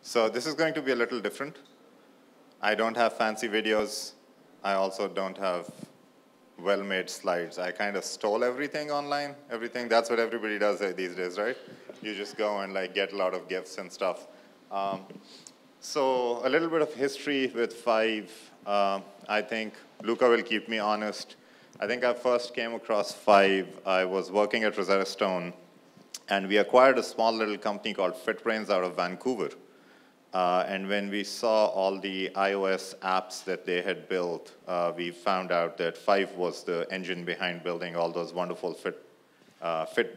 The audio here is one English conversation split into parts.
So this is going to be a little different. I don't have fancy videos. I also don't have well-made slides. I kind of stole everything online. That's what everybody does these days, right? You just go and like get a lot of gifts and stuff. So a little bit of history with Five. I think Luca will keep me honest. I think I first came across Five. I was working at Rosetta Stone, and we acquired a small little company called FitBrains out of Vancouver. And when we saw all the iOS apps that they had built, we found out that Five was the engine behind building all those wonderful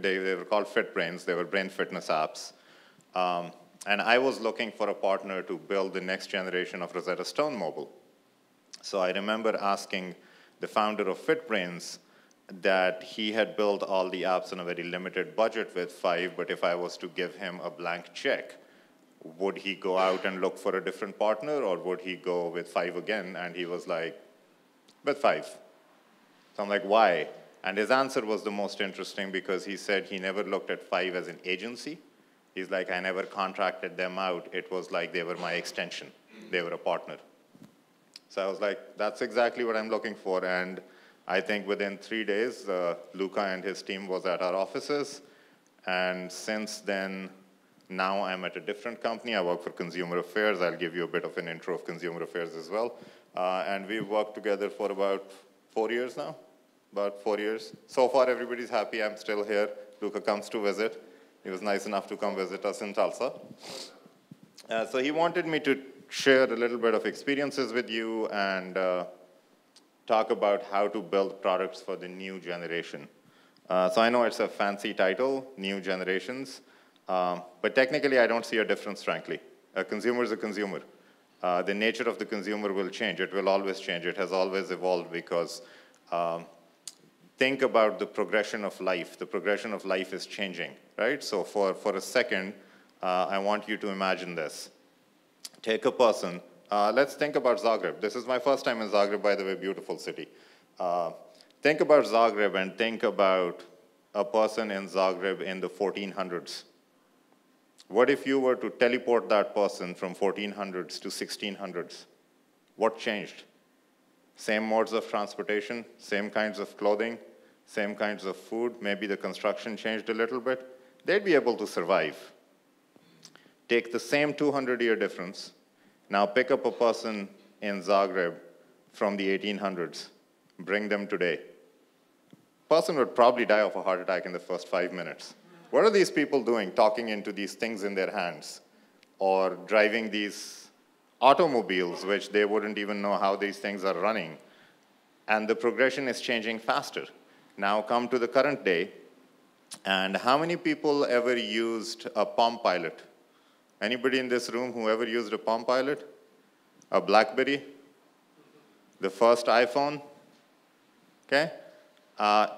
they were called FitBrains. They were brain fitness apps. And I was looking for a partner to build the next generation of Rosetta Stone mobile. So I remember asking the founder of FitBrains that he had built all the apps on a very limited budget with Five, but if I was to give him a blank check, would he go out and look for a different partner, or would he go with Five again? And he was like, with Five. So I'm like, why? And his answer was the most interesting, because he said he never looked at Five as an agency. He's like, I never contracted them out. It was like they were my extension. They were a partner. So I was like, that's exactly what I'm looking for. And I think within 3 days, Luca and his team was at our offices. And since then, now I'm at a different company. I work for ConsumerAffairs. I'll give you a bit of an intro of ConsumerAffairs as well. And we've worked together for about 4 years now, about 4 years. So far, everybody's happy. I'm still here. Luca comes to visit. He was nice enough to come visit us in Tulsa. So he wanted me to share a little bit of experiences with you and talk about how to build products for the new generation. So I know it's a fancy title, New Generations. But technically, I don't see a difference, frankly. A consumer is a consumer. The nature of the consumer will change. It will always change. It has always evolved because think about the progression of life. The progression of life is changing, right? So for a second, I want you to imagine this. Take a person. Let's think about Zagreb. This is my first time in Zagreb, by the way, beautiful city. Think about Zagreb and think about a person in Zagreb in the 1400s. What if you were to teleport that person from 1400s to 1600s? What changed? Same modes of transportation, same kinds of clothing, same kinds of food. Maybe the construction changed a little bit. They'd be able to survive. Take the same 200-year difference. Now pick up a person in Zagreb from the 1800s. Bring them today. Person would probably die of a heart attack in the first 5 minutes. What are these people doing, talking into these things in their hands, or driving these automobiles, which they wouldn't even know how these things are running? And the progression is changing faster. Now come to the current day, and how many people ever used a Palm Pilot? Anybody in this room who ever used a Palm Pilot? A BlackBerry? The first iPhone? Okay?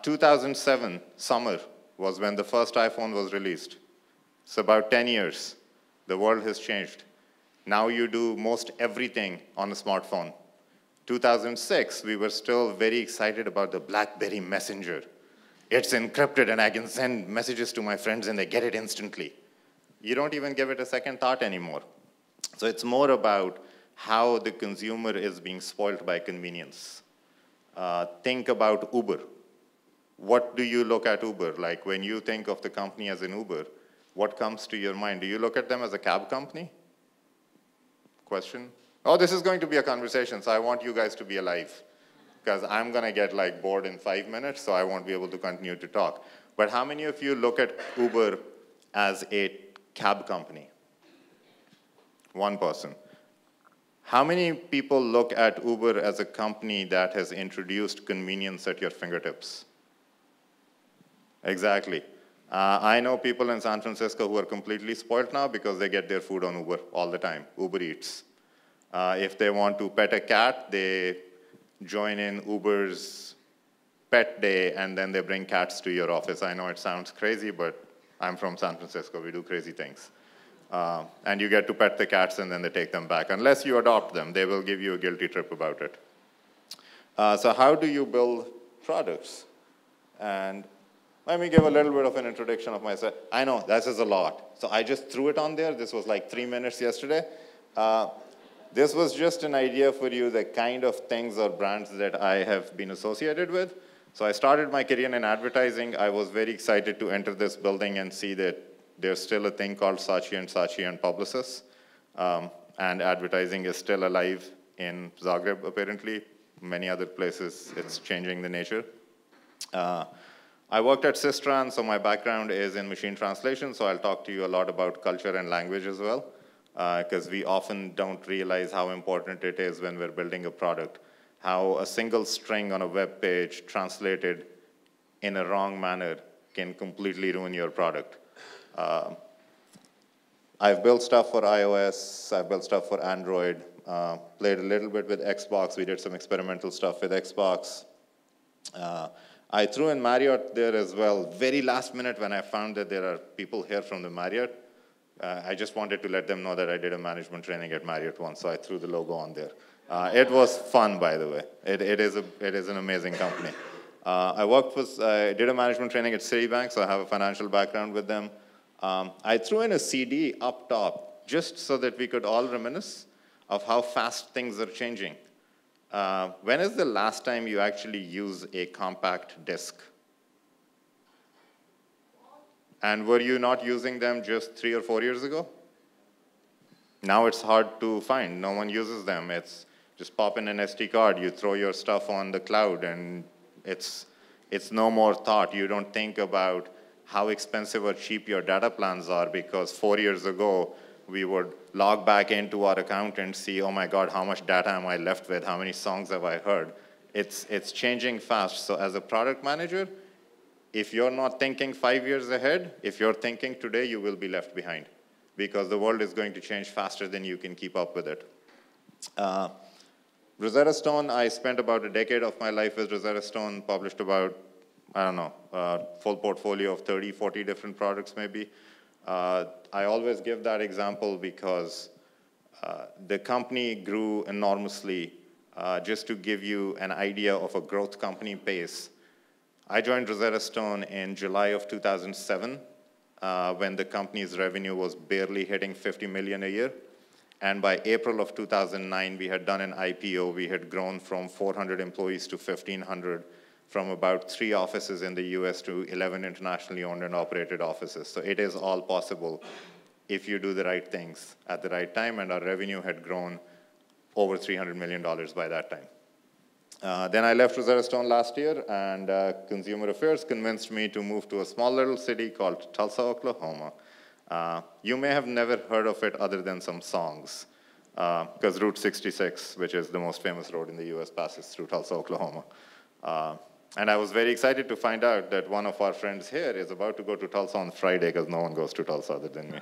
2007, summer, was when the first iPhone was released. It's about 10 years. The world has changed. Now you do most everything on a smartphone. 2006, we were still very excited about the BlackBerry Messenger. It's encrypted and I can send messages to my friends and they get it instantly. You don't even give it a second thought anymore. So it's more about how the consumer is being spoiled by convenience. Think about Uber. What do you look at Uber? Like when you think of the company as an Uber, what comes to your mind? Do you look at them as a cab company? Question? Oh, this is going to be a conversation, so I want you guys to be alive. Because I'm going to get like bored in 5 minutes, so I won't be able to continue to talk. But how many of you look at Uber as a cab company? One person. How many people look at Uber as a company that has introduced convenience at your fingertips? Exactly. I know people in San Francisco who are completely spoiled now because they get their food on Uber all the time, Uber Eats. If they want to pet a cat, they join in Uber's pet day, and then they bring cats to your office. I know it sounds crazy, but I'm from San Francisco. We do crazy things. And you get to pet the cats, and then they take them back. Unless you adopt them, they will give you a guilty trip about it. So how do you build products? And Let me give a little bit of an introduction of myself. I know, this is a lot. So I just threw it on there. This was like 3 minutes yesterday. This was just an idea for you, the kind of things or brands that I have been associated with. So I started my career in advertising. I was very excited to enter this building and see that there's still a thing called Saatchi & Publicis. And advertising is still alive in Zagreb, apparently. Many other places, it's changing the nature. I worked at Sistran, so my background is in machine translation, so I'll talk to you a lot about culture and language as well, because we often don't realize how important it is when we're building a product, how a single string on a web page translated in a wrong manner can completely ruin your product. I've built stuff for iOS, I've built stuff for Android, played a little bit with Xbox. We did some experimental stuff with Xbox. I threw in Marriott there as well. Very last minute when I found that there are people here from the Marriott, I just wanted to let them know that I did a management training at Marriott once, so I threw the logo on there. It was fun, by the way. It is an amazing company. I did a management training at Citibank, so I have a financial background with them. I threw in a CD up top, just so that we could all reminisce of how fast things are changing. When is the last time you actually use a compact disc? And were you not using them just 3 or 4 years ago? Now it's hard to find. No one uses them. It's just pop in an SD card, you throw your stuff on the cloud, and it's no more thought. You don't think about how expensive or cheap your data plans are, because 4 years ago, we would log back into our account and see, oh my God, how much data am I left with? How many songs have I heard? It's changing fast. So as a product manager, if you're not thinking 5 years ahead, if you're thinking today, you will be left behind, because the world is going to change faster than you can keep up with it. Rosetta Stone, I spent about a decade of my life with Rosetta Stone, published about, I don't know, full portfolio of 30, 40 different products maybe. I always give that example because the company grew enormously. Just to give you an idea of a growth company pace, I joined Rosetta Stone in July of 2007 when the company's revenue was barely hitting 50 million a year. And by April of 2009, we had done an IPO. We had grown from 400 employees to 1,500, from about 3 offices in the US to 11 internationally owned and operated offices. So it is all possible if you do the right things at the right time, and our revenue had grown over $300 million by that time. Then I left Rosetta Stone last year, and Consumer Affairs convinced me to move to a small little city called Tulsa, Oklahoma. You may have never heard of it other than some songs, because Route 66, which is the most famous road in the US, passes through Tulsa, Oklahoma. And I was very excited to find out that one of our friends here is about to go to Tulsa on Friday, because no one goes to Tulsa other than me.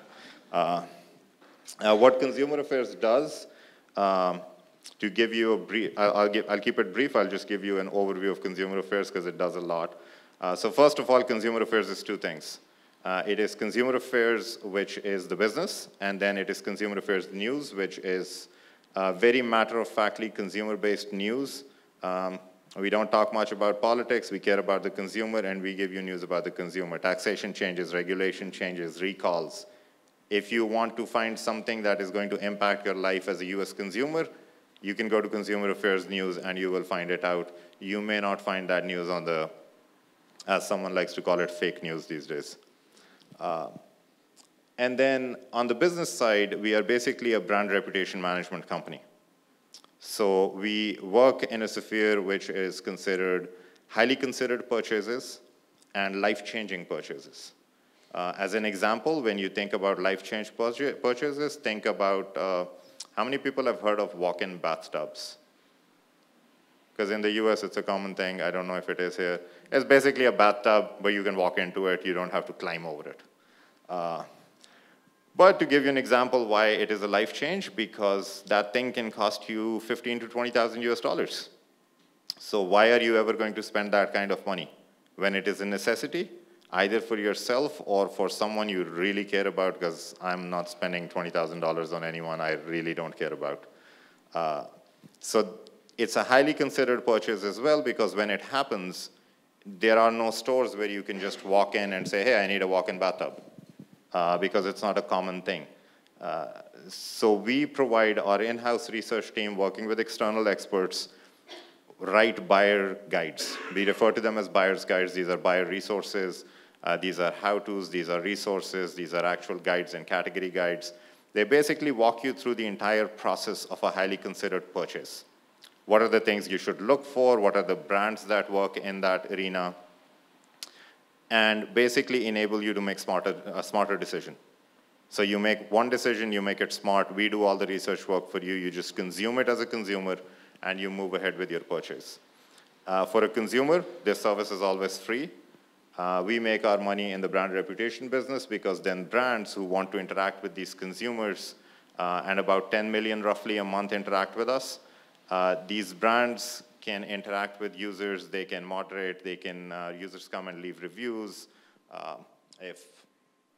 What Consumer Affairs does, to give you a brief, I'll keep it brief. I'll just give you an overview of Consumer Affairs because it does a lot. So first of all, Consumer Affairs is 2 things. It is Consumer Affairs, which is the business, and then it is Consumer Affairs News, which is very matter-of-factly consumer-based news. We don't talk much about politics. We care about the consumer, and we give you news about the consumer. Taxation changes, regulation changes, recalls. If you want to find something that is going to impact your life as a US consumer, you can go to Consumer Affairs News, and you will find it out. You may not find that news on the, as someone likes to call it, fake news these days. And then on the business side, we are basically a brand reputation management company. So we work in a sphere which is considered highly considered purchases and life-changing purchases. As an example, when you think about life-change purchases, think about how many people have heard of walk-in bathtubs? Because in the US, it's a common thing. I don't know if it is here. It's basically a bathtub where you can walk into it. You don't have to climb over it. But to give you an example why it is a life change, because that thing can cost you 15 to 20,000 US dollars. So why are you ever going to spend that kind of money when it is a necessity, either for yourself or for someone you really care about? Because I'm not spending $20,000 on anyone I really don't care about. So it's a highly considered purchase as well, because when it happens, there are no stores where you can just walk in and say, hey, I need a walk-in bathtub, because it's not a common thing. So we provide our in-house research team working with external experts write buyer guides. We refer to them as buyer's guides. These are buyer resources. These are how-tos. These are resources. These are actual guides and category guides. They basically walk you through the entire process of a highly considered purchase. What are the things you should look for? What are the brands that work in that arena? And basically enable you to make a smarter decision. So you make one decision, you make it smart. We do all the research work for you. You just consume it as a consumer, and you move ahead with your purchase. For a consumer, this service is always free. We make our money in the brand reputation business because then brands who want to interact with these consumers, and about 10 million roughly a month interact with us, these brands can interact with users, they can moderate, they can, users come and leave reviews.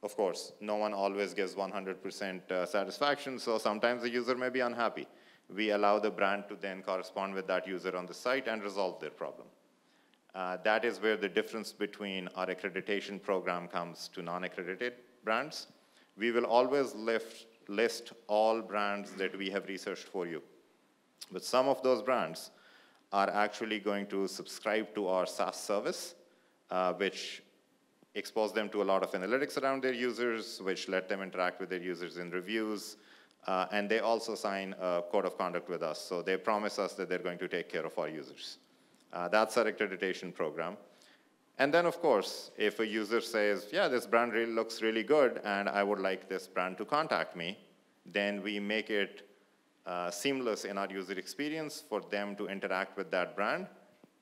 Of course, no one always gives 100% satisfaction, so sometimes the user may be unhappy. We allow the brand to then correspond with that user on the site and resolve their problem. That is where the difference between our accreditation program comes to non-accredited brands. We will always list all brands that we have researched for you. But some of those brands are actually going to subscribe to our SaaS service, which expose them to a lot of analytics around their users, which let them interact with their users in reviews. And they also sign a code of conduct with us. So they promise us that they're going to take care of our users. That's our accreditation program. And then, of course, if a user says, yeah, this brand really looks really good, and I would like this brand to contact me, then we make it seamless in our user experience for them to interact with that brand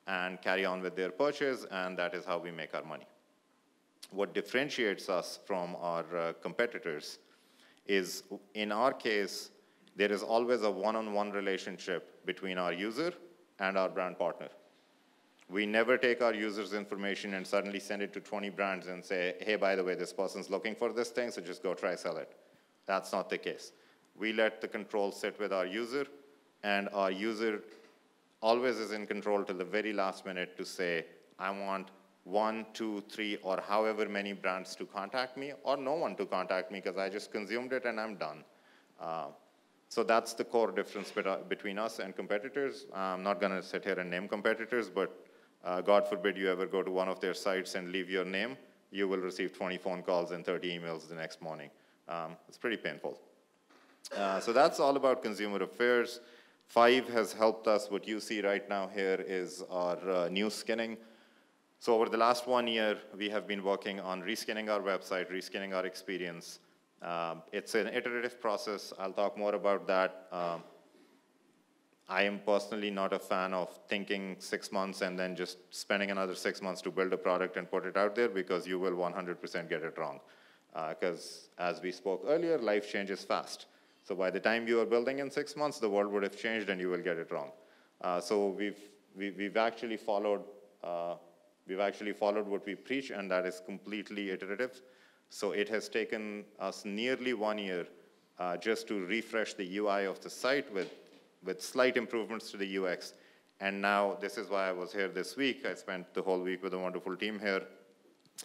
and carry on with their purchase, and that is how we make our money. What differentiates us from our competitors is, in our case, there is always a one-on-one relationship between our user and our brand partner. We never take our users' information and suddenly send it to 20 brands and say, hey, by the way, this person's looking for this thing, so just go try sell it. That's not the case. We let the control sit with our user, and our user always is in control till the very last minute to say, I want 1, 2, 3, or however many brands to contact me, or no one to contact me because I just consumed it and I'm done. So that's the core difference between us and competitors. I'm not going to sit here and name competitors, but God forbid you ever go to one of their sites and leave your name, you will receive 20 phone calls and 30 emails the next morning. It's pretty painful. So that's all about consumer affairs. 5 has helped us. What you see right now here is our new skinning. So over the last 1 year, we have been working on reskinning our website, reskinning our experience. It's an iterative process. I'll talk more about that. I am personally not a fan of thinking 6 months and then just spending another 6 months to build a product and put it out there, because you will 100% get it wrong. Because as we spoke earlier, life changes fast. So by the time you are building in 6 months, the world would have changed and you will get it wrong. So we've actually followed what we preach, and that is completely iterative. So it has taken us nearly 1 year just to refresh the UI of the site with slight improvements to the UX. And now, this is why I was here this week. I spent the whole week with a wonderful team here.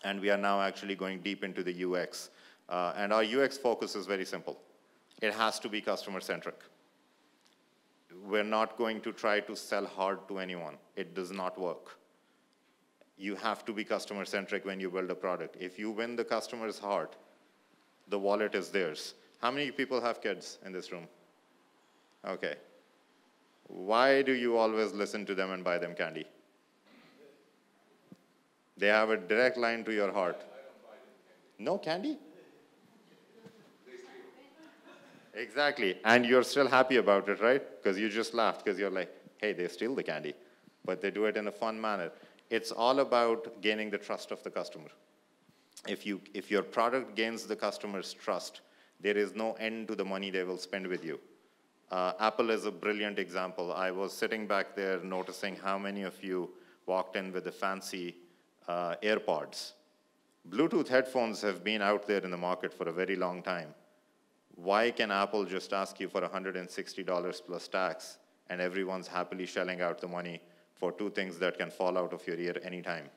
And we are now actually going deep into the UX. And our UX focus is very simple. It has to be customer-centric. We're not going to try to sell hard to anyone. It does not work. You have to be customer-centric when you build a product. If you win the customer's heart, the wallet is theirs. How many people have kids in this room? Okay. Why do you always listen to them and buy them candy? They have a direct line to your heart. No candy? Exactly. And you're still happy about it, right? Because you just laughed because you're like, hey, they steal the candy. But they do it in a fun manner. It's all about gaining the trust of the customer. If your product gains the customer's trust, there is no end to the money they will spend with you. Apple is a brilliant example. I was sitting back there noticing how many of you walked in with the fancy AirPods. Bluetooth headphones have been out there in the market for a very long time. Why can Apple just ask you for $160 plus tax, and everyone's happily shelling out the money for 2 things that can fall out of your ear anytime?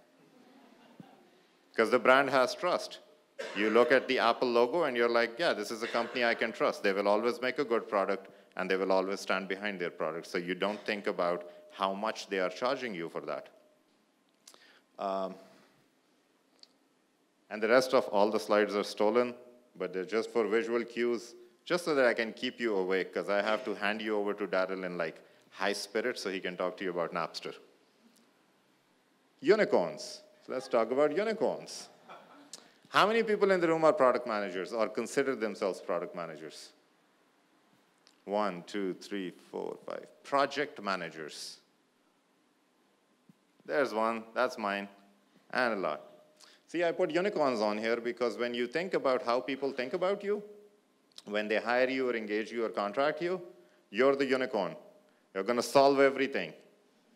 because the brand has trust. You look at the Apple logo and you're like, yeah, this is a company I can trust. They will always make a good product and they will always stand behind their product. So you don't think about how much they are charging you for that. And the rest of all the slides are stolen, but they're just for visual cues, just so that I can keep you awake, because I have to hand you over to Daryl in like high spirits so he can talk to you about Napster. Unicorns. So let's talk about unicorns. How many people in the room are product managers or consider themselves product managers? 1, 2, 3, 4, 5. Project managers. There's one, that's mine, and a lot. See, I put unicorns on here because when you think about how people think about you, when they hire you or engage you or contract you, you're the unicorn. You're going to solve everything.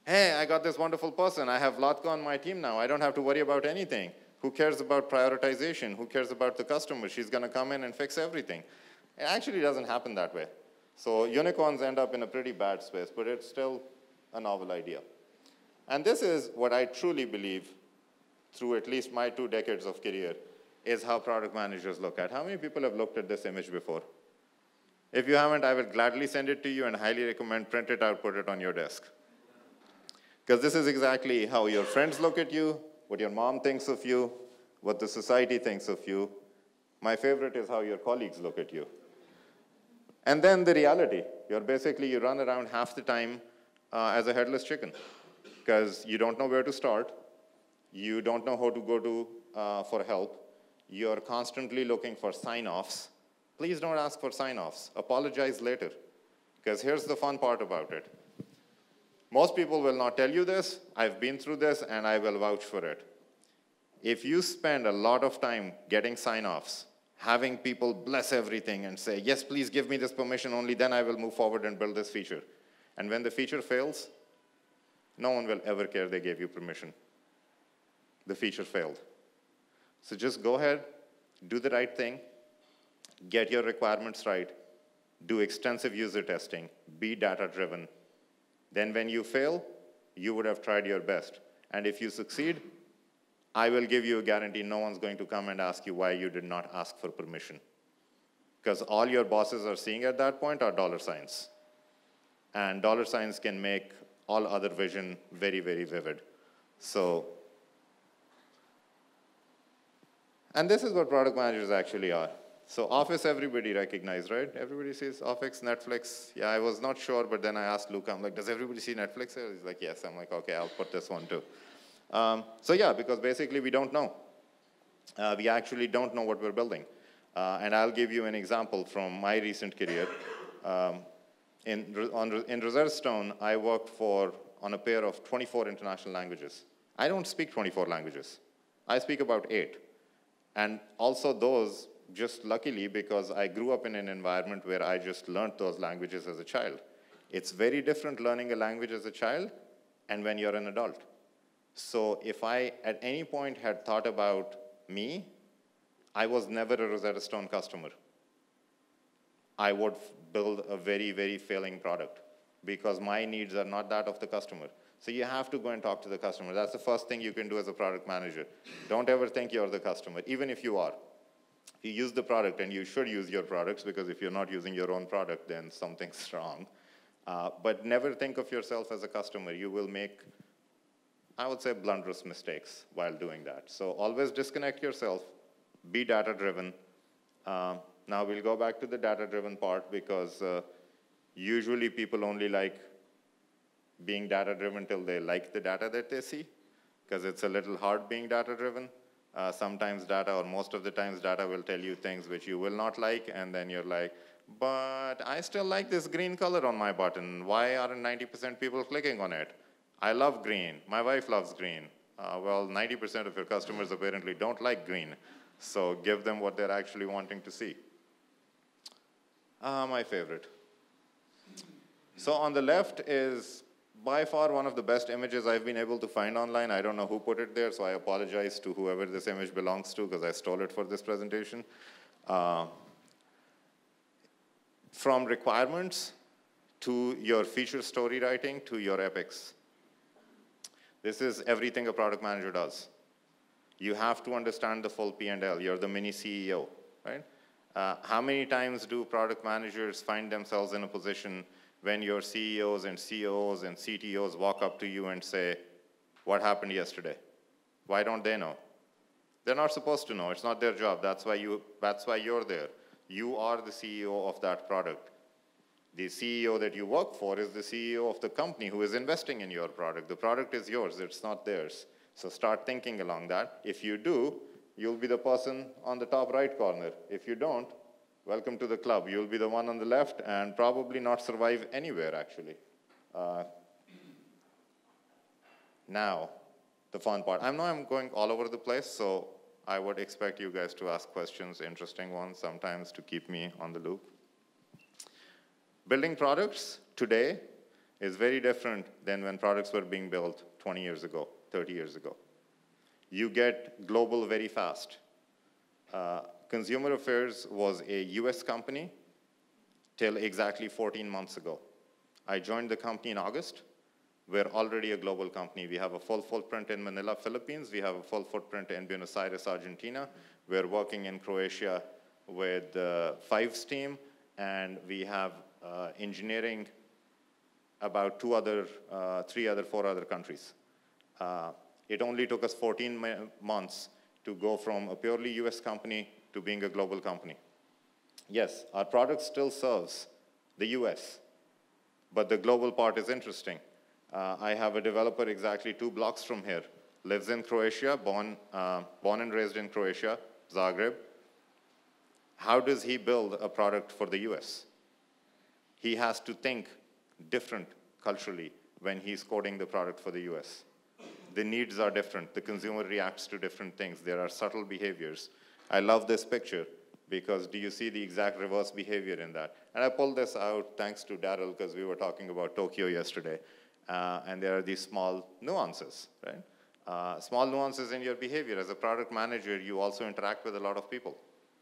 Hey, I got this wonderful person. I have Latka on my team now. I don't have to worry about anything. Who cares about prioritization? Who cares about the customer? She's going to come in and fix everything. It actually doesn't happen that way. So unicorns end up in a pretty bad space, but it's still a novel idea. And this is what I truly believe, through at least my 2 decades of career, is how product managers look at. How many people have looked at this image before? If you haven't, I will gladly send it to you and highly recommend print it out, put it on your desk. Because this is exactly how your friends look at you, what your mom thinks of you, what the society thinks of you. My favorite is how your colleagues look at you. And then the reality. You run around half the time as a headless chicken, because you don't know where to start. You don't know who to go to for help. You're constantly looking for sign-offs. Please don't ask for sign-offs. Apologize later, because here's the fun part about it. Most people will not tell you this. I've been through this, and I will vouch for it. If you spend a lot of time getting sign-offs, having people bless everything and say, yes, please give me this permission, only then I will move forward and build this feature. And when the feature fails, no one will ever care they gave you permission. The feature failed. So just go ahead, do the right thing, get your requirements right, do extensive user testing, be data-driven. Then when you fail, you would have tried your best. And if you succeed, I will give you a guarantee no one's going to come and ask you why you did not ask for permission. Because all your bosses are seeing at that point are dollar signs. And dollar signs can make all other vision very, very vivid. So, and this is what product managers actually are. So Office, everybody recognizes, right? Everybody sees Office, Netflix. Yeah, I was not sure, but then I asked Luca, I'm like, does everybody see Netflix? He's like, yes. I'm like, okay, I'll put this one too. So yeah, because basically we don't know. We actually don't know what we're building. And I'll give you an example from my recent career. In Rosetta Stone, I worked on a pair of 24 international languages. I don't speak 24 languages. I speak about 8. And also those, just luckily, because I grew up in an environment where I just learned those languages as a child. It's very different learning a language as a child and when you're an adult. So if I, at any point, had thought about me, I was never a Rosetta Stone customer. I would build a very, very failing product because my needs are not that of the customer. So you have to go and talk to the customer. That's the first thing you can do as a product manager. Don't ever think you're the customer, even if you are. You use the product, and you should use your products, because if you're not using your own product, then something's wrong. But never think of yourself as a customer. You will make, I would say, blunderous mistakes while doing that. So always disconnect yourself. Be data-driven. Now we'll go back to the data-driven part, because usually people only like being data-driven till they like the data that they see, because it's a little hard being data-driven. Sometimes data, or most of the times data, will tell you things which you will not like, and then you're like, but I still like this green color on my button. Why aren't 90% people clicking on it? I love green. My wife loves green. Well, 90% of your customers apparently don't like green, so give them what they're actually wanting to see. My favorite. So on the left is by far one of the best images I've been able to find online. I don't know who put it there, so I apologize to whoever this image belongs to, because I stole it for this presentation. From requirements to your feature story writing to your epics. This is everything a product manager does. You have to understand the full P&L. You're the mini CEO, right? How many times do product managers find themselves in a position when your CEOs and COOs and CTOs walk up to you and say, what happened yesterday? Why don't they know? They're not supposed to know. It's not their job. That's why you're there. You are the CEO of that product. The CEO that you work for is the CEO of the company who is investing in your product. The product is yours. It's not theirs. So start thinking along that. If you do, you'll be the person on the top right corner. If you don't, welcome to the club. You'll be the one on the left and probably not survive anywhere, actually. Now, the fun part. I know I'm going all over the place, so I would expect you guys to ask questions, interesting ones, sometimes to keep me on the loop. Building products today is very different than when products were being built 20 years ago, 30 years ago. You get global very fast. Consumer Affairs was a US company till exactly 14 months ago. I joined the company in August. We're already a global company. We have a full footprint in Manila, Philippines. We have a full footprint in Buenos Aires, Argentina. We're working in Croatia with Five's team, and we have engineering about 4 other countries. It only took us 14 months to go from a purely US company to being a global company. Yes, our product still serves the US, but the global part is interesting. I have a developer exactly 2 blocks from here, lives in Croatia, born and raised in Croatia, Zagreb. How does he build a product for the US? He has to think different culturally when he's coding the product for the US. The needs are different. The consumer reacts to different things. There are subtle behaviors. I love this picture because do you see the exact reverse behavior in that? And I pulled this out thanks to Daryl because we were talking about Tokyo yesterday. And there are these small nuances, right? Small nuances in your behavior. As a product manager, you also interact with a lot of people.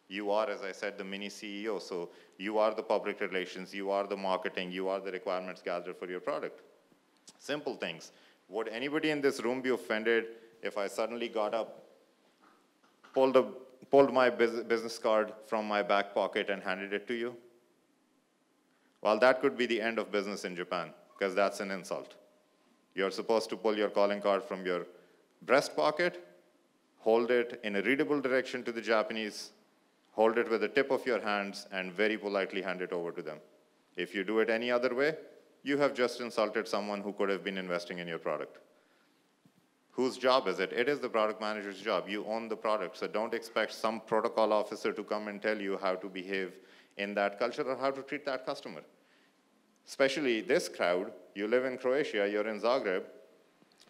You are, as I said, the mini CEO. So you are the public relations, you are the marketing, you are the requirements gatherer for your product. Simple things. Would anybody in this room be offended if I suddenly got up, pulled my business card from my back pocket and handed it to you? Well, that could be the end of business in Japan, because that's an insult. You're supposed to pull your calling card from your breast pocket, hold it in a readable direction to the Japanese, hold it with the tip of your hands, and very politely hand it over to them. If you do it any other way, you have just insulted someone who could have been investing in your product. Whose job is it? It is the product manager's job. You own the product, so don't expect some protocol officer to come and tell you how to behave in that culture or how to treat that customer. Especially this crowd, you live in Croatia, you're in Zagreb,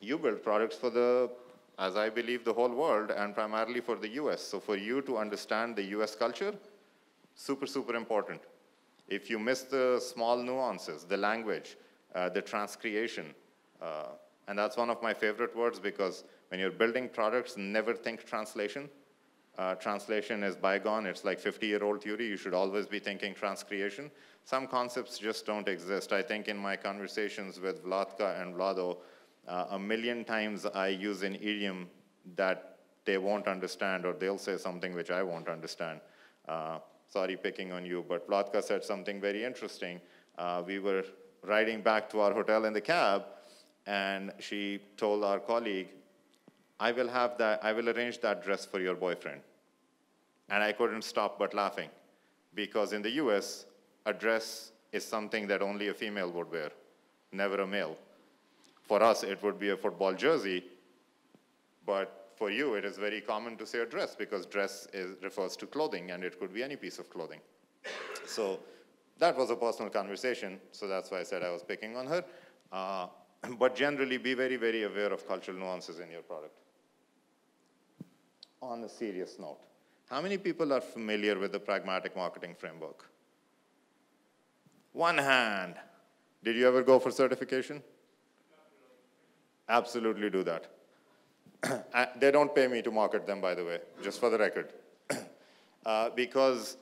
you build products for the, as I believe, the whole world and primarily for the US. So for you to understand the US culture, super, super important. If you miss the small nuances, the language, the transcreation, and that's one of my favorite words because when you're building products, never think translation. Translation is bygone. It's like 50-year-old theory. You should always be thinking transcreation. Some concepts just don't exist. I think in my conversations with Vlatka and Vlado, a million times I use an idiom that they won't understand or they'll say something which I won't understand. Sorry, picking on you, but Vlatka said something very interesting. We were riding back to our hotel in the cab, and she told our colleague, I will arrange that dress for your boyfriend. And I couldn't stop but laughing, because in the US, a dress is something that only a female would wear, never a male. For us, it would be a football jersey, but for you, it is very common to say a dress because dress refers to clothing, and it could be any piece of clothing. So that was a personal conversation, so that's why I said I was picking on her. But generally, be very, very aware of cultural nuances in your product. On a serious note, how many people are familiar with the Pragmatic marketing framework? One hand. Did you ever go for certification? Absolutely do that. They don't pay me to market them, by the way, just for the record. Because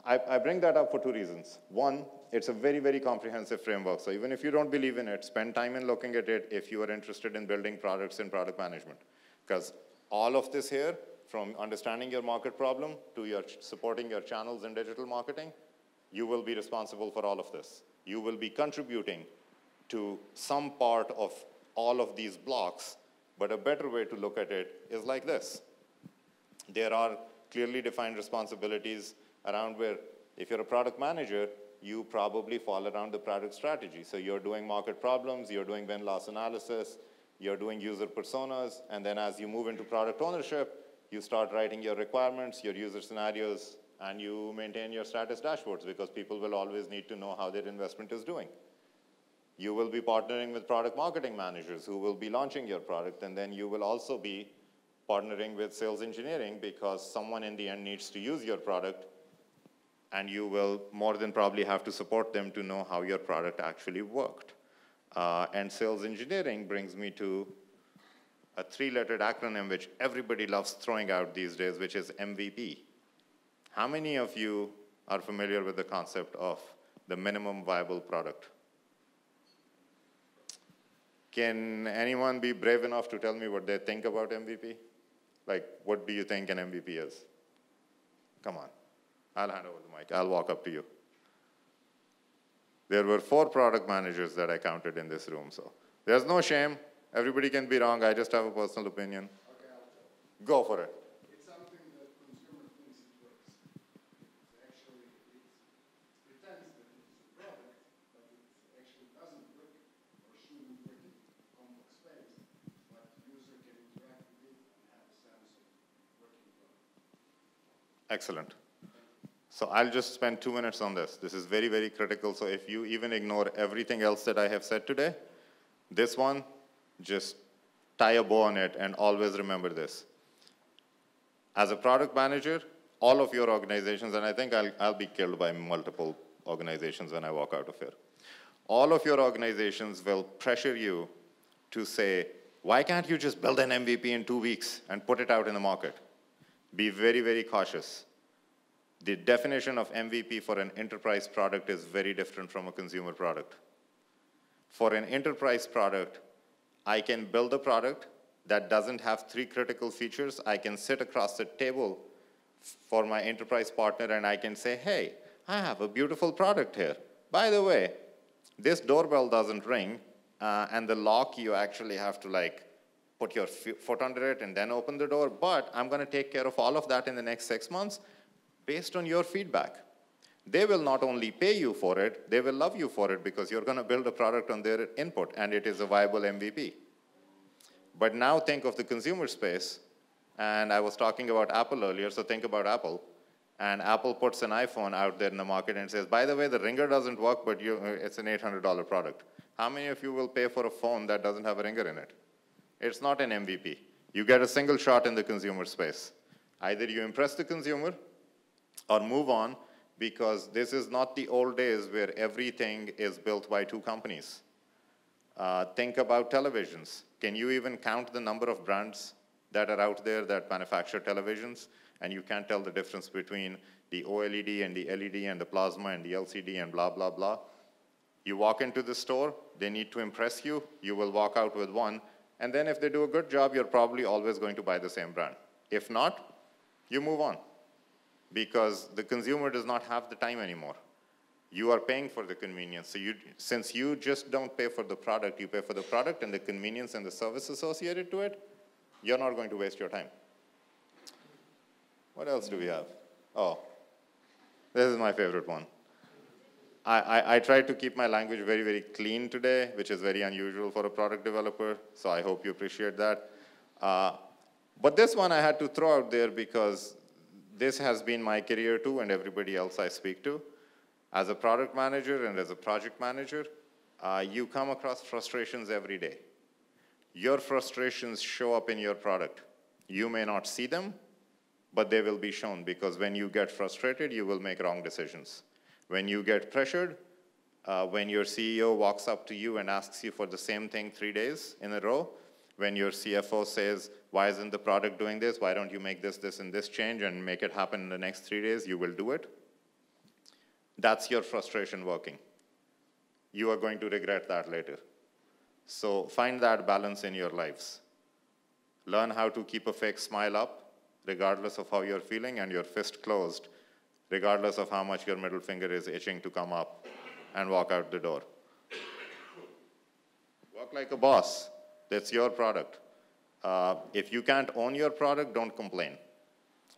I bring that up for 2 reasons. One, it's a very, very comprehensive framework. So even if you don't believe in it, spend time in looking at it if you are interested in building products in product management. Because all of this here, from understanding your market problem to supporting your channels in digital marketing, you will be responsible for all of this. You will be contributing to some part of all of these blocks, but a better way to look at it is like this. There are clearly defined responsibilities around where, if you're a product manager, you probably fall around the product strategy. So you're doing market problems, you're doing win-loss analysis, you're doing user personas, and then as you move into product ownership, you start writing your requirements, your user scenarios, and you maintain your status dashboards because people will always need to know how their investment is doing. You will be partnering with product marketing managers who will be launching your product, and then you will also be partnering with sales engineering because someone in the end needs to use your product, and you will more than probably have to support them to know how your product actually worked. And sales engineering brings me to a 3-lettered acronym which everybody loves throwing out these days, which is MVP. How many of you are familiar with the concept of the minimum viable product? Can anyone be brave enough to tell me what they think about MVP? Like, what do you think an MVP is? Come on. I'll hand over the mic. I'll walk up to you. There were 4 product managers that I counted in this room, so there's no shame. Everybody can be wrong. I just have a personal opinion. Okay, I'll tell you. Go for it. It's something that consumer thinks it works. Actually, it pretends that it's a product, but it actually doesn't work or shouldn't work in complex space, but user can interact with it and have a sense of working product. Excellent. So I'll just spend 2 minutes on this. This is very, very critical. So if you even ignore everything else that I have said today, this one, just tie a bow on it and always remember this. As a product manager, all of your organizations, and I think I'll be killed by multiple organizations when I walk out of here. All of your organizations will pressure you to say, why can't you just build an MVP in 2 weeks and put it out in the market? Be very, very cautious. The definition of MVP for an enterprise product is very different from a consumer product. For an enterprise product, I can build a product that doesn't have 3 critical features. I can sit across the table for my enterprise partner and I can say, hey, I have a beautiful product here. By the way, this doorbell doesn't ring, and the lock, you actually have to like put your foot under it and then open the door, but I'm going to take care of all of that in the next 6 months based on your feedback. They will not only pay you for it, they will love you for it because you're going to build a product on their input and it is a viable MVP. But now think of the consumer space, and I was talking about Apple earlier, so think about Apple. And Apple puts an iPhone out there in the market and says, by the way, the ringer doesn't work, but it's an $800 product. How many of you will pay for a phone that doesn't have a ringer in it? It's not an MVP. You get a single shot in the consumer space. Either you impress the consumer or move on, because this is not the old days where everything is built by 2 companies. Think about televisions. Can you even count the number of brands that are out there that manufacture televisions? And you can't tell the difference between the OLED and the LED and the plasma and the LCD and blah, blah, blah. You walk into the store, they need to impress you, you will walk out with one, and then if they do a good job, you're probably always going to buy the same brand. If not, you move on, because the consumer does not have the time anymore. You are paying for the convenience. So since you just don't pay for the product, you pay for the product and the convenience and the service associated to it, you're not going to waste your time. What else do we have? Oh, this is my favorite one. I tried to keep my language very, very clean today, which is very unusual for a product developer, so I hope you appreciate that. But this one I had to throw out there because this has been my career too, and everybody else I speak to. As a product manager and as a project manager, you come across frustrations every day. Your frustrations show up in your product. You may not see them, but they will be shown, because when you get frustrated, you will make wrong decisions. When you get pressured, when your CEO walks up to you and asks you for the same thing 3 days in a row, when your CFO says, why isn't the product doing this? Why don't you make this, this, and this change and make it happen in the next 3 days? You will do it. That's your frustration working. You are going to regret that later. So find that balance in your lives. Learn how to keep a fake smile up, regardless of how you're feeling, and your fist closed, regardless of how much your middle finger is itching to come up, and walk out the door. Work like a boss. That's your product. If you can't own your product, don't complain.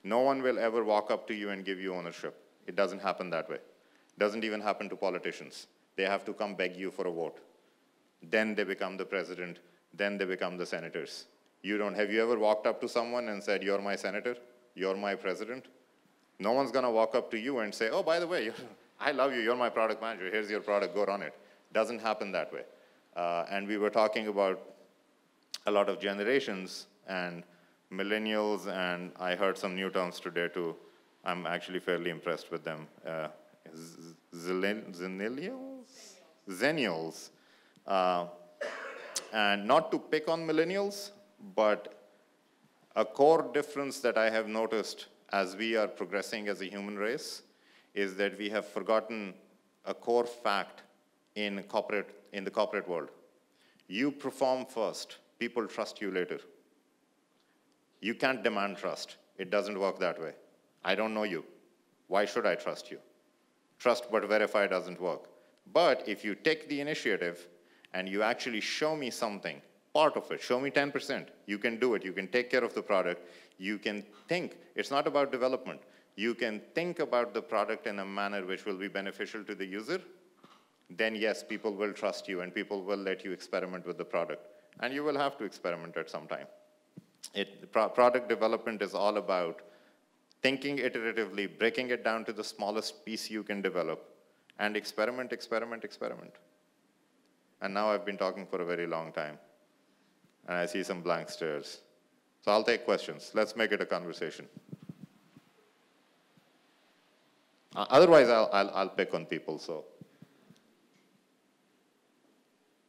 No one will ever walk up to you and give you ownership. It doesn't happen that way. It doesn't even happen to politicians. They have to come beg you for a vote. Then they become the president. Then they become the senators. Have you ever walked up to someone and said, you're my senator? You're my president? No one's going to walk up to you and say, oh, by the way, I love you. You're my product manager. Here's your product. Go run it. Doesn't happen that way. And we were talking about a lot of generations and millennials, and I heard some new terms today too. I'm actually fairly impressed with them. Zennials. And not to pick on millennials, but a core difference that I have noticed as we are progressing as a human race is that we have forgotten a core fact in the corporate world. You perform first, people trust you later. You can't demand trust. It doesn't work that way. I don't know you. Why should I trust you? Trust but verify doesn't work. But if you take the initiative and you actually show me something, part of it, show me 10%, you can do it, you can take care of the product, you can think, it's not about development, you can think about the product in a manner which will be beneficial to the user, then yes, people will trust you and people will let you experiment with the product. And you will have to experiment at some time. Product development is all about thinking iteratively, breaking it down to the smallest piece you can develop, and experiment, experiment, experiment. And now I've been talking for a very long time, and I see some blank stares. So I'll take questions. Let's make it a conversation. Otherwise, I'll pick on people, so.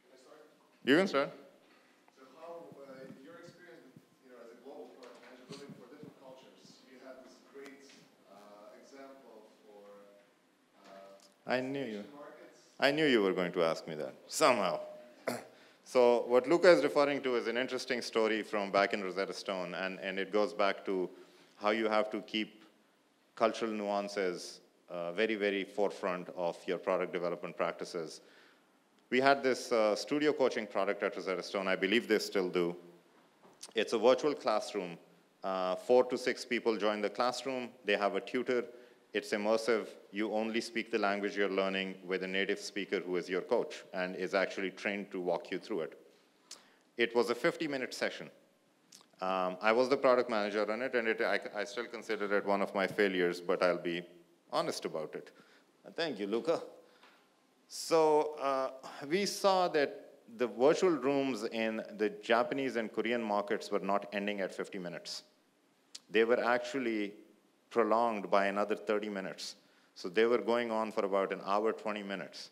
Can I start? You can start. So how, your experience, as a global product manager, building for different cultures, you had this great example for I knew you. markets. I knew you were going to ask me that, somehow. So what Luca is referring to is an interesting story from back in Rosetta Stone, and it goes back to how you have to keep cultural nuances very, very forefront of your product development practices. We had this studio coaching product at Rosetta Stone. I believe they still do. It's a virtual classroom. 4 to 6 people join the classroom. They have a tutor. It's immersive. You only speak the language you're learning with a native speaker who is your coach and is actually trained to walk you through it. It was a 50-minute session. I was the product manager on it, and I still consider it one of my failures, but I'll be honest about it. Thank you, Luca. So we saw that the virtual rooms in the Japanese and Korean markets were not ending at 50 minutes. They were actually prolonged by another 30 minutes. So they were going on for about an hour, 20 minutes.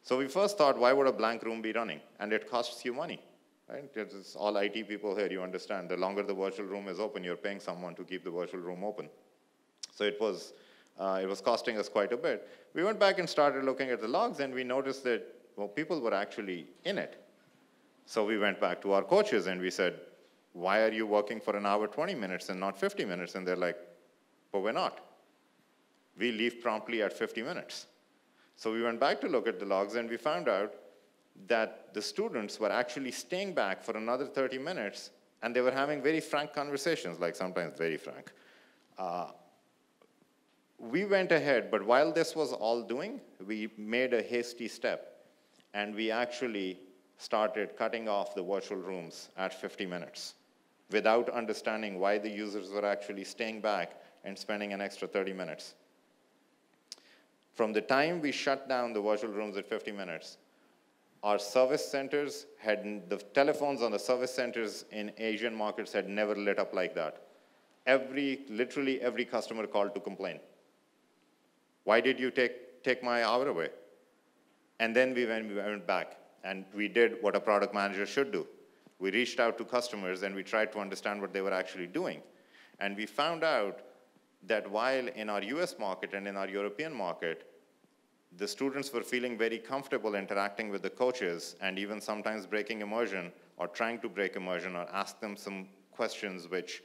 So we first thought, why would a blank room be running? And it costs you money, right? It's all IT people here, you understand. The longer the virtual room is open, you're paying someone to keep the virtual room open. So it was costing us quite a bit. We went back and started looking at the logs, and we noticed that, well, people were actually in it. So we went back to our coaches, and we said, why are you working for an hour, 20 minutes and not 50 minutes? And they're like, but we're not. We leave promptly at 50 minutes. So we went back to look at the logs, and we found out that the students were actually staying back for another 30 minutes, and they were having very frank conversations, like sometimes very frank. We went ahead, but while this was all doing, we made a hasty step, and we actually started cutting off the virtual rooms at 50 minutes without understanding why the users were actually staying back and spending an extra 30 minutes. From the time we shut down the virtual rooms at 50 minutes, our service centers the telephones on the service centers in Asian markets had never lit up like that. Literally every customer called to complain. Why did you take my hour away? And then we went back, and we did what a product manager should do. We reached out to customers, and we tried to understand what they were actually doing. And we found out that while in our US market and in our European market, the students were feeling very comfortable interacting with the coaches and even sometimes breaking immersion or trying to break immersion or ask them some questions which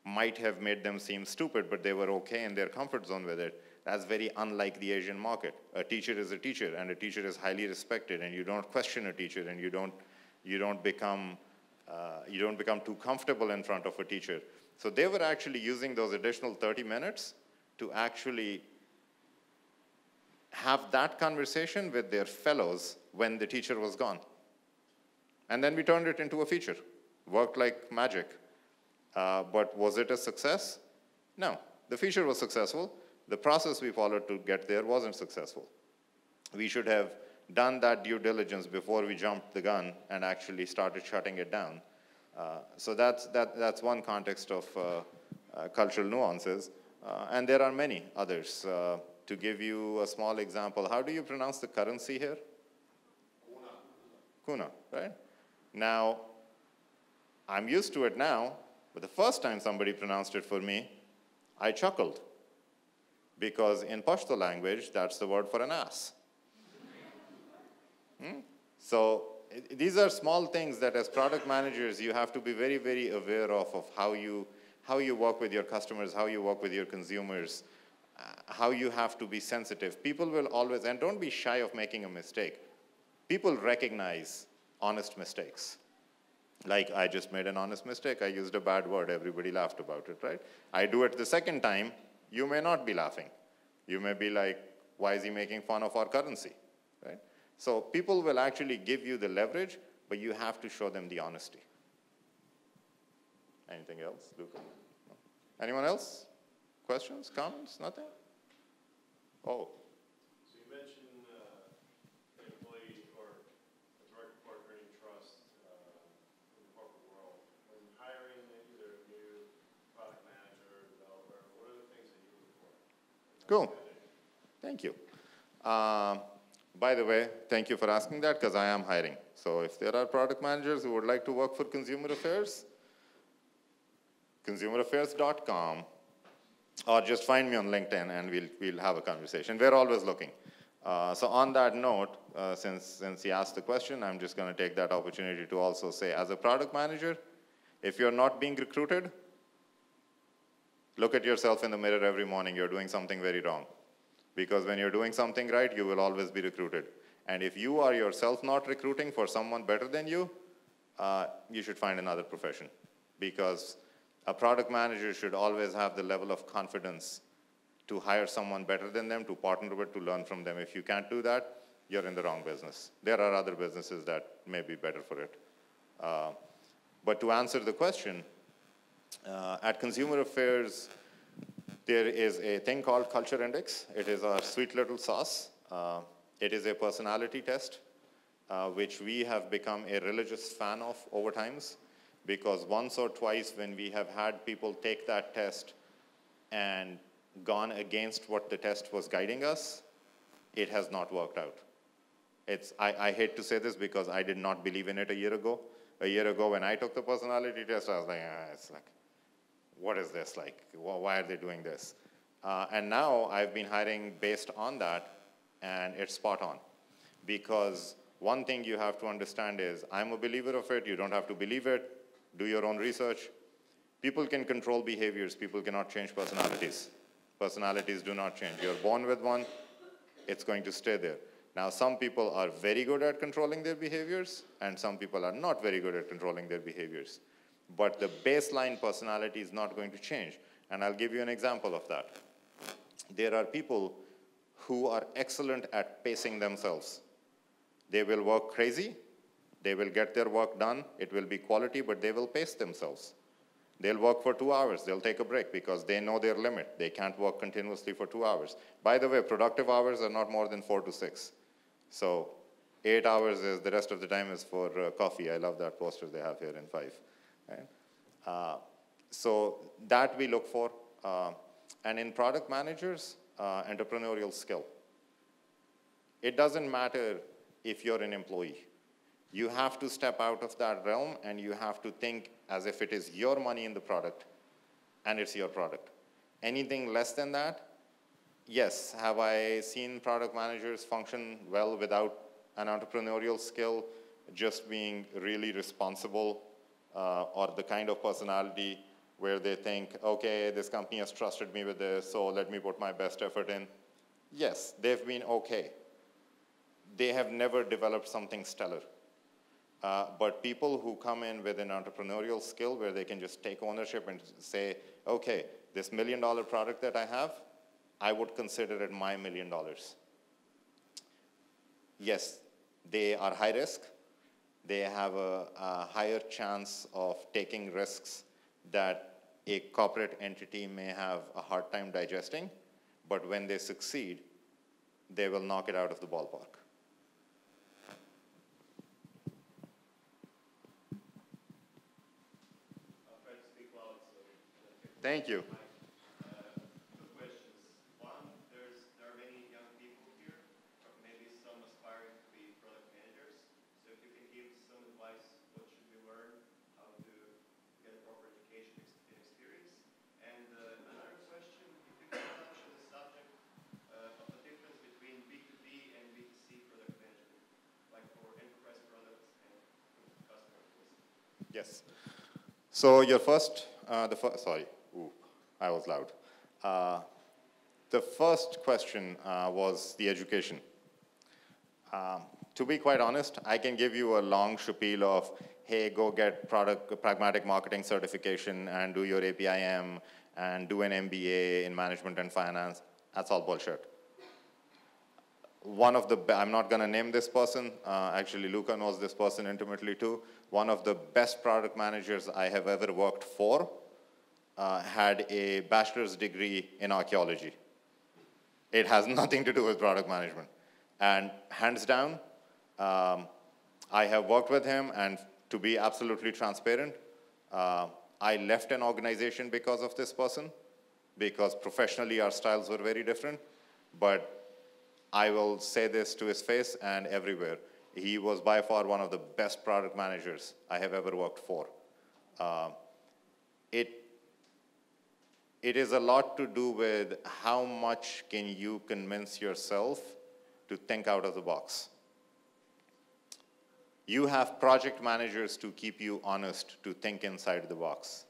might have made them seem stupid, but they were okay in their comfort zone with it. That's very unlike the Asian market. A teacher is a teacher, and a teacher is highly respected, and you don't question a teacher, and you don't become too comfortable in front of a teacher. So they were actually using those additional 30 minutes to actually have that conversation with their fellows when the teacher was gone. And then we turned it into a feature. Worked like magic. But was it a success? No. The feature was successful. The process we followed to get there wasn't successful. We should have done that due diligence before we jumped the gun and actually started shutting it down. So that's one context of cultural nuances. And there are many others. To give you a small example, how do you pronounce the currency here? Kuna, right? Now, I'm used to it now, but the first time somebody pronounced it for me, I chuckled. Because in Pashto language, that's the word for an ass. So these are small things that as product managers, you have to be very, very aware of how you work with your customers, how you work with your consumers, how you have to be sensitive. People will always, and don't be shy of making a mistake. People recognize honest mistakes. Like, I just made an honest mistake. I used a bad word. Everybody laughed about it, right? I do it the second time. You may not be laughing. You may be like, why is he making fun of our currency, right? So people will actually give you the leverage, but you have to show them the honesty. Anything else, Luca? No? Anyone else? Questions, comments, nothing? Oh. So you mentioned an employee or a direct report earning trust in the corporate world. When hiring either a new product manager or developer, what are the things that you look for? Cool. Thank you. By the way, thank you for asking that, because I am hiring. So if there are product managers who would like to work for Consumer Affairs, ConsumerAffairs.com, or just find me on LinkedIn and we'll have a conversation. We're always looking. So on that note, since he asked the question, I'm just going to take that opportunity to also say, as a product manager, if you're not being recruited, look at yourself in the mirror every morning. You're doing something very wrong. Because when you're doing something right, you will always be recruited. And if you are yourself not recruiting for someone better than you, you should find another profession. Because a product manager should always have the level of confidence to hire someone better than them, to partner with, to learn from them. If you can't do that, you're in the wrong business. There are other businesses that may be better for it. But to answer the question, at Consumer Affairs, there is a thing called Culture Index. It is our sweet little sauce. It is a personality test, which we have become a religious fan of over times. Because once or twice when we have had people take that test and gone against what the test was guiding us, it has not worked out. I hate to say this because I did not believe in it a year ago. A year ago when I took the personality test, I was like, it's like, what is this like? Why are they doing this? And now I've been hiring based on that, and it's spot on. Because one thing you have to understand is, I'm a believer of it, you don't have to believe it. Do your own research. People can control behaviors. People cannot change personalities. Personalities do not change. You're born with one. It's going to stay there. Now, some people are very good at controlling their behaviors, and some people are not very good at controlling their behaviors. But the baseline personality is not going to change. And I'll give you an example of that. There are people who are excellent at pacing themselves. They will work crazy. They will get their work done. It will be quality, but they will pace themselves. They'll work for 2 hours. They'll take a break because they know their limit. They can't work continuously for 2 hours. By the way, productive hours are not more than 4 to 6. So 8 hours is, the rest of the time is for coffee. I love that poster they have here in 5. Right? So that we look for. And in product managers, entrepreneurial skill. It doesn't matter if you're an employee. You have to step out of that realm, and you have to think as if it is your money in the product, and it's your product. Anything less than that, yes, have I seen product managers function well without an entrepreneurial skill, just being really responsible or the kind of personality where they think, okay, this company has trusted me with this, so let me put my best effort in. Yes, they've been okay. They have never developed something stellar. But people who come in with an entrepreneurial skill where they can just take ownership and say, okay, this $1 million product that I have, I would consider it my $1 million. Yes, they are high risk. They have a higher chance of taking risks that a corporate entity may have a hard time digesting, but when they succeed, they will knock it out of the ballpark. I'll try to speak loud so Thank you. two questions. One, there are many young people here, or maybe some aspiring to be product managers. So if you can give some advice, what should we learn, how to get a proper education and experience. And another question, if you can touch on the subject of the difference between B2B and B2C product management, like for enterprise products and customer facing. Yes. So your sorry, ooh, I was loud. The first question was the education. To be quite honest, I can give you a long spiel of, hey, go get Pragmatic marketing certification and do your APIM and do an MBA in management and finance. That's all bullshit. One of the, I'm not going to name this person. Actually, Luca knows this person intimately too. One of the best product managers I have ever worked for had a bachelor's degree in archaeology. It has nothing to do with product management. And hands down, I have worked with him, and to be absolutely transparent, I left an organization because of this person, because professionally our styles were very different. But I will say this to his face and everywhere. He was by far one of the best product managers I have ever worked for. It is a lot to do with how much can you convince yourself to think out of the box. You have project managers to keep you honest to think inside the box.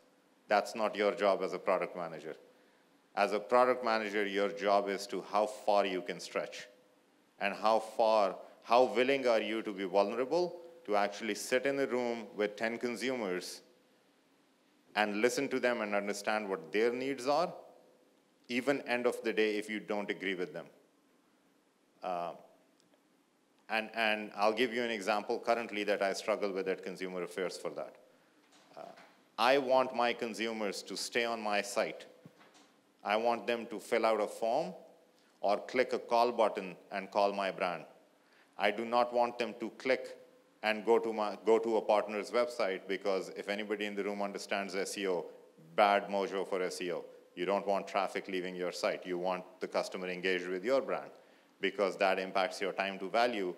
That's not your job as a product manager. As a product manager, your job is to how far you can stretch and how willing are you to be vulnerable to actually sit in a room with 10 consumers and listen to them and understand what their needs are, even end of the day if you don't agree with them. And I'll give you an example currently that I struggle with at Consumer Affairs for that. I want my consumers to stay on my site. I want them to fill out a form or click a call button and call my brand. I do not want them to click and go to a partner's website, because if anybody in the room understands SEO, bad mojo for SEO. You don't want traffic leaving your site. You want the customer engaged with your brand, because that impacts your time to value,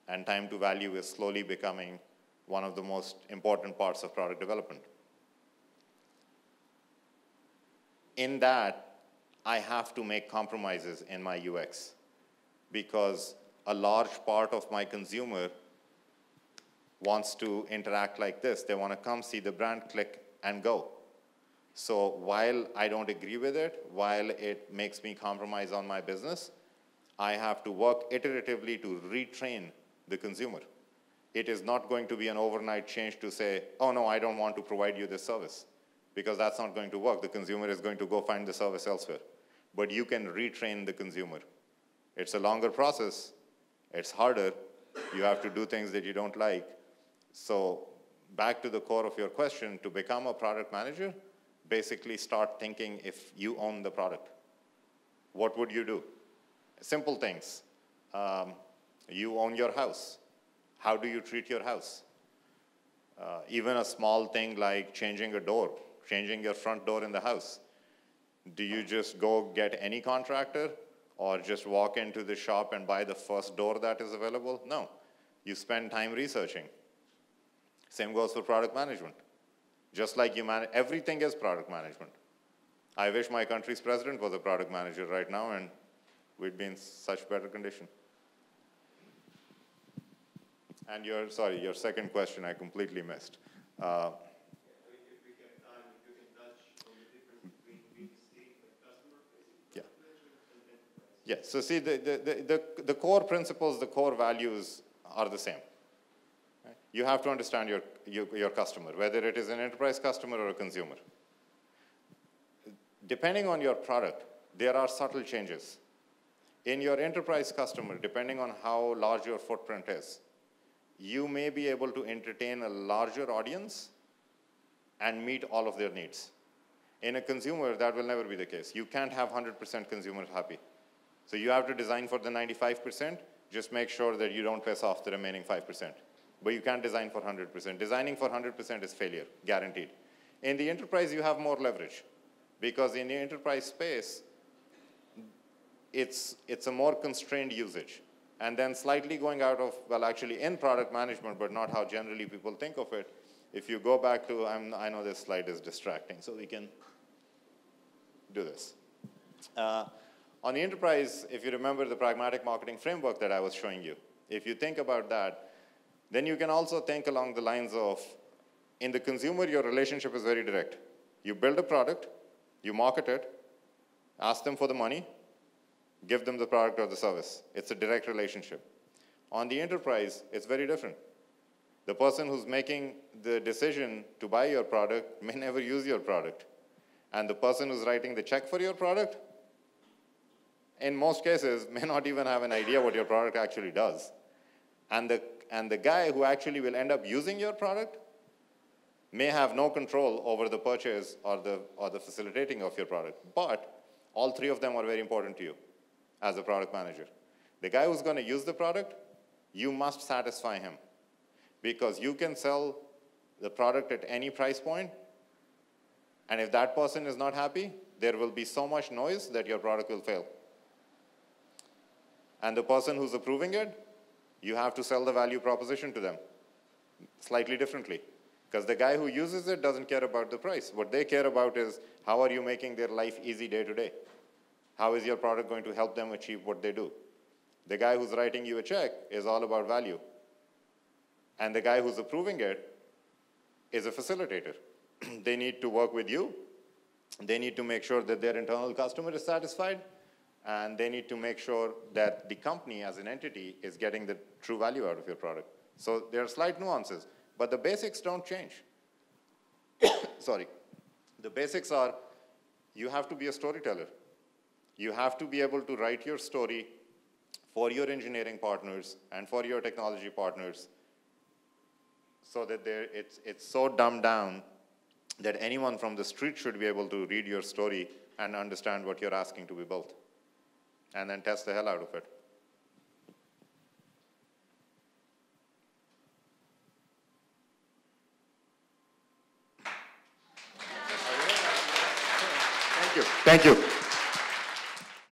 and time to value is slowly becoming one of the most important parts of product development. In that, I have to make compromises in my UX, because a large part of my consumer wants to interact like this. They want to come, see the brand, click, and go. So while I don't agree with it, while it makes me compromise on my business, I have to work iteratively to retrain the consumer. It is not going to be an overnight change to say, oh no, I don't want to provide you this service, because that's not going to work. The consumer is going to go find the service elsewhere. But you can retrain the consumer. It's a longer process. It's harder. You have to do things that you don't like. So back to the core of your question, to become a product manager, basically start thinking if you own the product. What would you do? Simple things. You own your house. How do you treat your house? Even a small thing like changing a door, changing your front door in the house. Do you just go get any contractor, or just walk into the shop and buy the first door that is available? No. You spend time researching. Same goes for product management. Just like you manage, everything is product management. I wish my country's president was a product manager right now, and we'd be in such better condition. And your second question I completely missed. Yes, so see, the core principles, the core values are the same. Right? You have to understand your customer, whether it is an enterprise customer or a consumer. Depending on your product, there are subtle changes. In your enterprise customer, depending on how large your footprint is, you may be able to entertain a larger audience and meet all of their needs. In a consumer, that will never be the case. You can't have 100% consumers happy. So you have to design for the 95%, just make sure that you don't piss off the remaining 5%. But you can't design for 100%. Designing for 100% is failure, guaranteed. In the enterprise, you have more leverage. Because in the enterprise space, it's a more constrained usage. And then slightly going out of, well, actually in product management, but not how generally people think of it. If you go back to, I know this slide is distracting, so we can do this. On the enterprise, if you remember the pragmatic marketing framework that I was showing you, if you think about that, then you can also think along the lines of, in the consumer, your relationship is very direct. You build a product, you market it, ask them for the money, give them the product or the service. It's a direct relationship. On the enterprise, it's very different. The person who's making the decision to buy your product may never use your product. And the person who's writing the check for your product, in most cases, may not even have an idea what your product actually does. And the guy who actually will end up using your product may have no control over the purchase or the facilitating of your product. But all three of them are very important to you as a product manager. The guy who's going to use the product, you must satisfy him. Because you can sell the product at any price point, and if that person is not happy, there will be so much noise that your product will fail. And the person who's approving it, you have to sell the value proposition to them slightly differently. Because the guy who uses it doesn't care about the price. What they care about is, how are you making their life easy day to day? How is your product going to help them achieve what they do? The guy who's writing you a check is all about value. And the guy who's approving it is a facilitator. They need to work with you. They need to make sure that their internal customer is satisfied. And they need to make sure that the company as an entity is getting the true value out of your product. So there are slight nuances. But the basics don't change. Sorry. The basics are, you have to be a storyteller. You have to be able to write your story for your engineering partners and for your technology partners so that it's so dumbed down that anyone from the street should be able to read your story and understand what you're asking to be built, and then test the hell out of it. Thank you. Thank you.